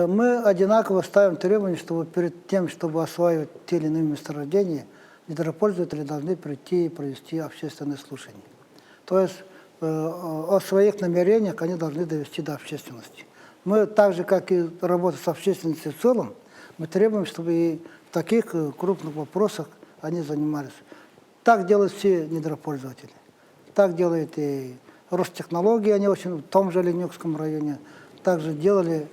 Мы одинаково ставим требования, чтобы перед тем, чтобы осваивать те или иные месторождения, недропользователи должны прийти и провести общественное слушание. То есть о своих намерениях они должны довести до общественности. Мы, так же, как и работа с общественностью в целом, мы требуем, чтобы и в таких крупных вопросах они занимались. Так делают все недропользователи. Так делает и Ростехнологии, они очень в том же Ленюкском районе также делали.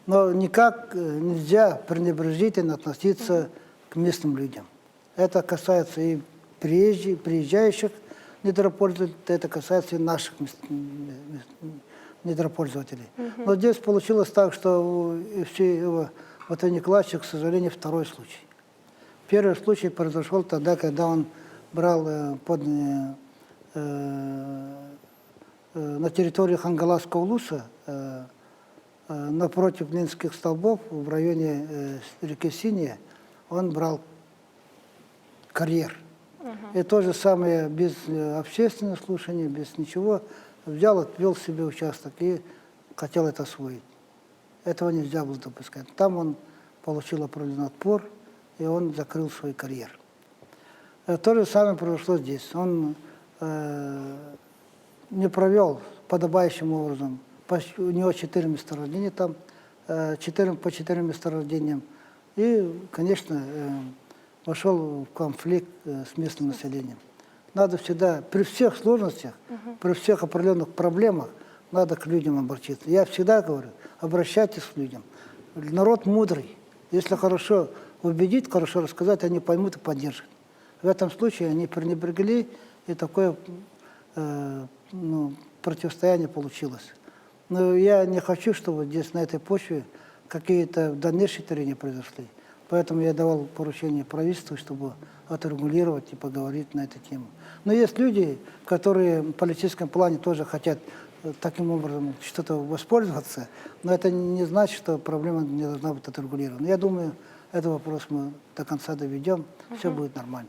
Но никак нельзя пренебрежительно относиться к местным людям. Это касается и приезжающих недропользователей, это касается и наших недропользователей. Но здесь получилось так, что у Ватани Классик, к сожалению, второй случай. Первый случай произошел тогда, когда он брал на территории Хангаласского улуса, напротив Ленинских столбов, в районе реки Синяя, он брал карьер. И то же самое, без общественного слушания, без ничего, взял, отвел себе участок и хотел это освоить. Этого нельзя было допускать. Там он получил определенный отпор, и он закрыл свой карьер. То же самое произошло здесь. Он не провел подобающим образом. У него 4 месторождения там, по 4 месторождениям. И, конечно, вошел в конфликт с местным населением. Надо всегда, при всех сложностях, при всех определенных проблемах, надо к людям обратиться. Я всегда говорю, обращайтесь к людям. Народ мудрый. Если хорошо убедить, хорошо рассказать, они поймут и поддержат. В этом случае они пренебрегли, и такое противостояние получилось. Но я не хочу, чтобы здесь на этой почве какие-то дальнейшие трения произошли. Поэтому я давал поручение правительству, чтобы отрегулировать и поговорить на эту тему. Но есть люди, которые в политическом плане тоже хотят таким образом что-то воспользоваться, но это не значит, что проблема не должна быть отрегулирована. Я думаю, этот вопрос мы до конца доведем, все будет нормально.